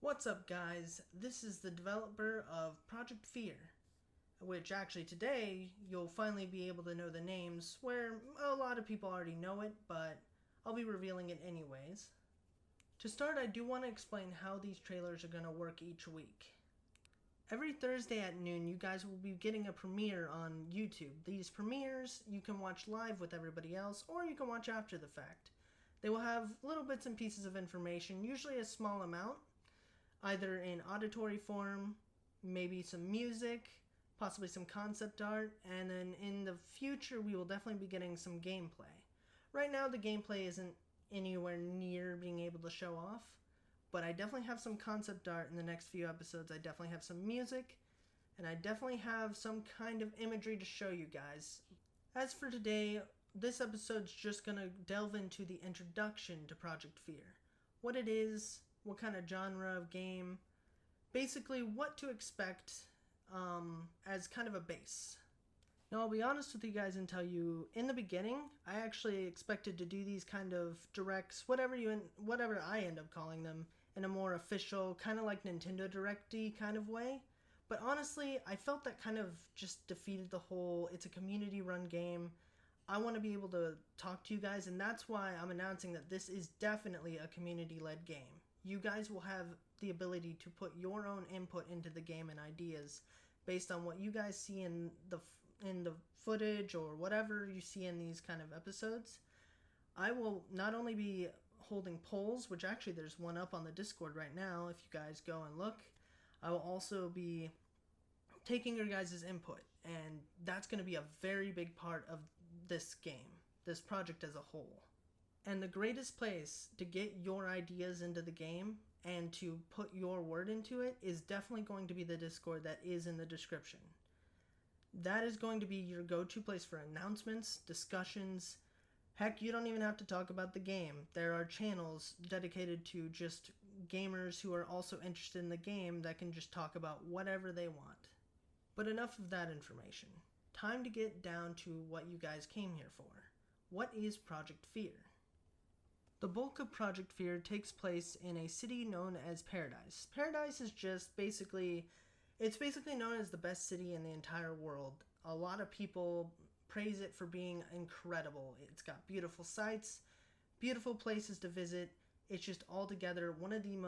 What's up, guys? This is the developer of Project Fear, which actually today you'll finally be able to know the names where a lot of people already know it, but I'll be revealing it anyways. To start, I do want to explain how these trailers are going to work each week. Every Thursday at noon, you guys will be getting a premiere on YouTube. These premieres you can watch live with everybody else, or you can watch after the fact. They will have little bits and pieces of information, usually a small amount, either in auditory form, maybe some music, possibly some concept art, and then in the future we will definitely be getting some gameplay. Right now the gameplay isn't anywhere near being able to show off, but I definitely have some concept art in the next few episodes. I definitely have some music, and I definitely have some kind of imagery to show you guys. As for today, this episode's just gonna delve into the introduction to Project Fear. What it is, what kind of genre of game, basically what to expect as kind of a base. Now, I'll be honest with you guys and tell you, in the beginning, I actually expected to do these kind of directs, whatever I end up calling them, in a more official, kind of like Nintendo Direct-y kind of way. But honestly, I felt that kind of just defeated the whole, it's a community-run game. I want to be able to talk to you guys, and that's why I'm announcing that this is definitely a community-led game. You guys will have the ability to put your own input into the game and ideas based on what you guys see in the footage or whatever you see in these kind of episodes. I will not only be holding polls, which actually there's one up on the Discord right now if you guys go and look. I will also be taking your guys' input, and that's going to be a very big part of this game, this project as a whole. And the greatest place to get your ideas into the game and to put your word into it is definitely going to be the Discord that is in the description. That is going to be your go-to place for announcements, discussions. Heck, you don't even have to talk about the game. There are channels dedicated to just gamers who are also interested in the game that can just talk about whatever they want. But enough of that information. Time to get down to what you guys came here for. What is Project Fear? The bulk of Project Fear takes place in a city known as Paradise. Paradise is just basically known as the best city in the entire world. A lot of people praise it for being incredible. It's got beautiful sights, beautiful places to visit. It's just altogether one of the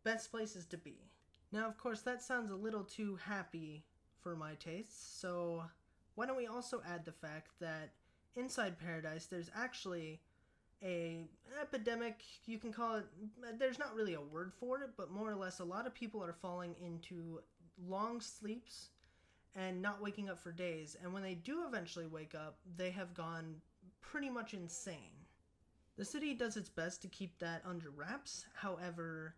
best places to be. Now, of course, that sounds a little too happy for my tastes, so why don't we also add the fact that inside Paradise there's actually an epidemic, you can call it. There's not really a word for it, but more or less a lot of people are falling into long sleeps and not waking up for days, and when they do eventually wake up, they have gone pretty much insane. The city does its best to keep that under wraps. However,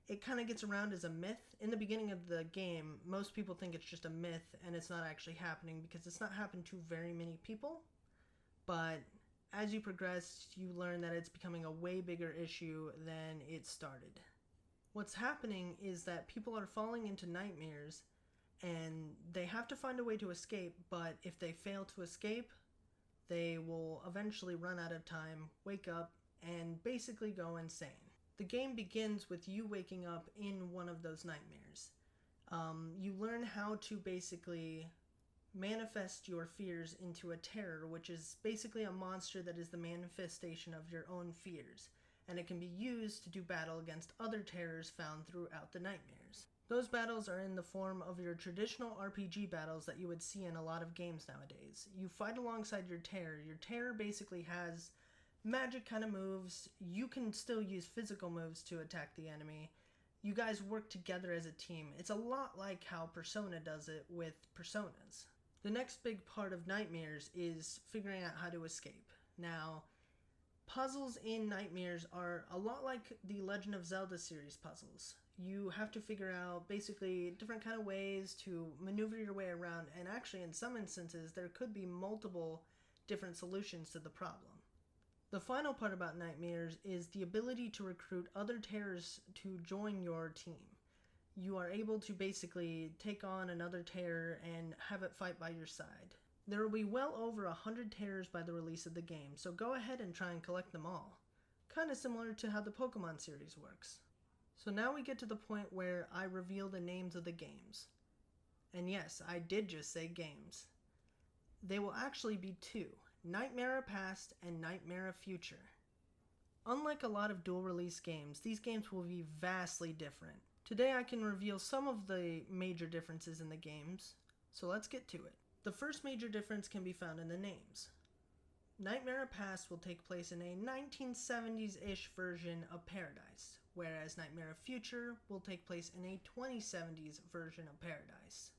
it kind of gets around as a myth. In the beginning of the game, most people think it's just a myth and it's not actually happening because it's not happened to very many people. But as you progress, you learn that it's becoming a way bigger issue than it started. What's happening is that people are falling into nightmares and they have to find a way to escape, but if they fail to escape, they will eventually run out of time, wake up, and basically go insane. The game begins with you waking up in one of those nightmares. You learn how to basically manifest your fears into a terror, which is basically a monster that is the manifestation of your own fears, and it can be used to do battle against other terrors found throughout the nightmares. Those battles are in the form of your traditional RPG battles that you would see in a lot of games nowadays. You fight alongside your terror. Your terror basically has magic kind of moves. You can still use physical moves to attack the enemy. You guys work together as a team. It's a lot like how Persona does it with Personas. The next big part of Nightmares is figuring out how to escape. Now, puzzles in Nightmares are a lot like the Legend of Zelda series puzzles. You have to figure out basically different kind of ways to maneuver your way around, and actually in some instances there could be multiple different solutions to the problem. The final part about Nightmares is the ability to recruit other terrors to join your team. You are able to basically take on another terror and have it fight by your side. There will be well over 100 terrors by the release of the game, so go ahead and try and collect them all. Kinda similar to how the Pokemon series works. So now we get to the point where I reveal the names of the games. And yes, I did just say games. They will actually be two, Nightmara Past and Nightmara Future. Unlike a lot of dual release games, these games will be vastly different. Today I can reveal some of the major differences in the games, so let's get to it. The first major difference can be found in the names. Nightmara Past will take place in a 1970s-ish version of Paradise, whereas Nightmara Future will take place in a 2070s version of Paradise.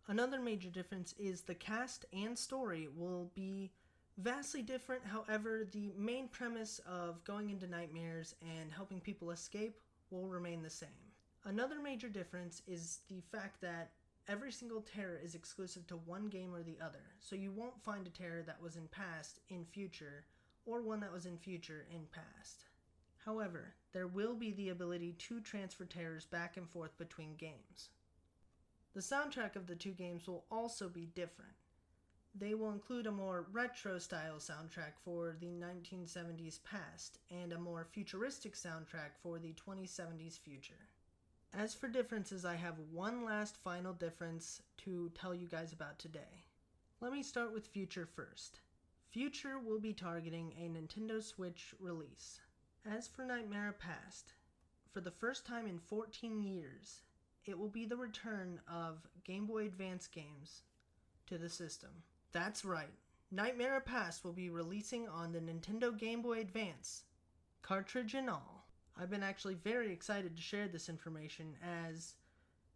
Another major difference is the cast and story will be vastly different. However, the main premise of going into nightmares and helping people escape will remain the same. Another major difference is the fact that every single terror is exclusive to one game or the other, so you won't find a terror that was in past in future, or one that was in future in past. However, there will be the ability to transfer terrors back and forth between games. The soundtrack of the two games will also be different. They will include a more retro-style soundtrack for the 1970s past, and a more futuristic soundtrack for the 2070s future. As for differences, I have one last final difference to tell you guys about today. Let me start with Future first. Future will be targeting a Nintendo Switch release. As for Nightmara Past, for the first time in 14 years, it will be the return of Game Boy Advance games to the system. That's right, Nightmara Past will be releasing on the Nintendo Game Boy Advance, cartridge and all. I've been actually very excited to share this information, as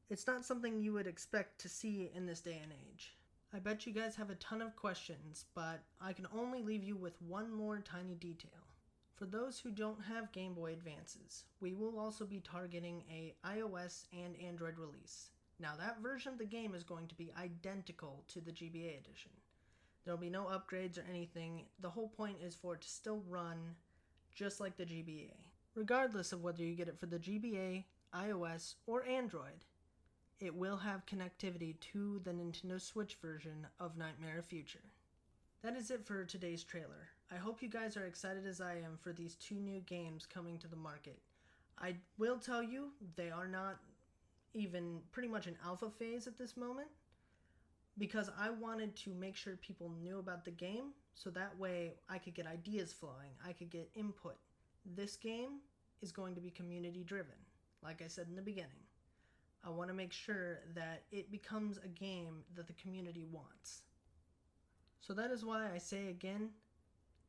it's not something you would expect to see in this day and age. I bet you guys have a ton of questions, but I can only leave you with one more tiny detail. For those who don't have Game Boy Advances, we will also be targeting a iOS and Android release. Now that version of the game is going to be identical to the GBA edition. There will be no upgrades or anything. The whole point is for it to still run just like the GBA. Regardless of whether you get it for the GBA, iOS, or Android, it will have connectivity to the Nintendo Switch version of Nightmara Future. That is it for today's trailer. I hope you guys are excited as I am for these two new games coming to the market. I will tell you, they are not even pretty much in alpha phase at this moment, because I wanted to make sure people knew about the game, so that way I could get ideas flowing, I could get input. This game is going to be community driven, like I said in the beginning. I want to make sure that it becomes a game that the community wants. So that is why I say again,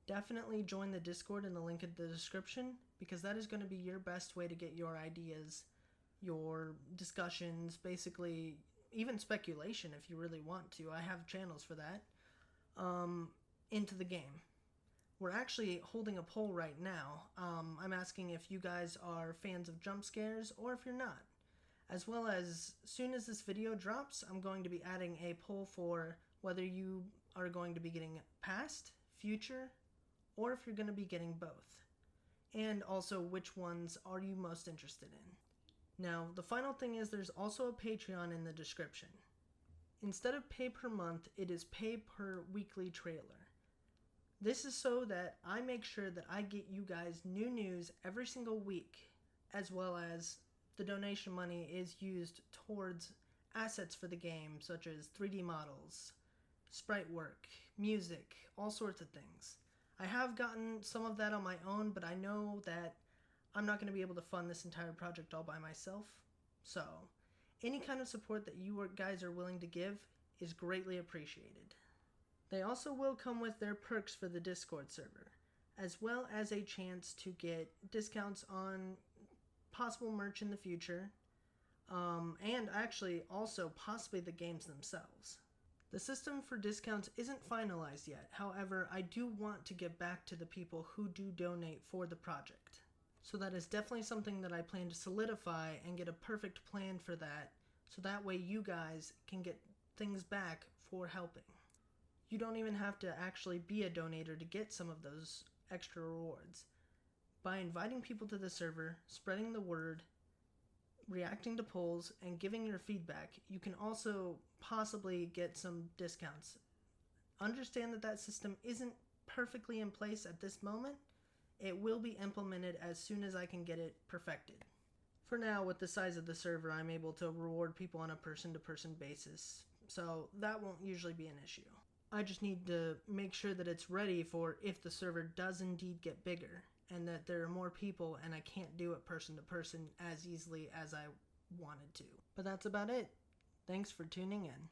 definitely join the Discord in the link in the description, because that is going to be your best way to get your ideas, your discussions, basically even speculation if you really want to. I have channels for that, into the game. We're actually holding a poll right now. I'm asking if you guys are fans of jump scares or if you're not. As well as soon as this video drops, I'm going to be adding a poll for whether you are going to be getting past, future, or if you're going to be getting both. And also, which ones are you most interested in? Now, the final thing is there's also a Patreon in the description. Instead of pay per month, it is pay per weekly trailer. This is so that I make sure that I get you guys new news every single week, as well as the donation money is used towards assets for the game, such as 3D models, sprite work, music, all sorts of things. I have gotten some of that on my own, but I know that I'm not going to be able to fund this entire project all by myself. So, any kind of support that you guys are willing to give is greatly appreciated. They also will come with their perks for the Discord server, as well as a chance to get discounts on possible merch in the future, and actually also possibly the games themselves. The system for discounts isn't finalized yet. However, I do want to get back to the people who do donate for the project. So that is definitely something that I plan to solidify and get a perfect plan for that, so that way you guys can get things back for helping. You don't even have to actually be a donator to get some of those extra rewards. By inviting people to the server, spreading the word, reacting to polls, and giving your feedback, you can also possibly get some discounts. Understand that that system isn't perfectly in place at this moment. It will be implemented as soon as I can get it perfected. For now, with the size of the server, I'm able to reward people on a person-to-person basis, so that won't usually be an issue. I just need to make sure that it's ready for if the server does indeed get bigger, and that there are more people and I can't do it person-to-person as easily as I wanted to. But that's about it. Thanks for tuning in.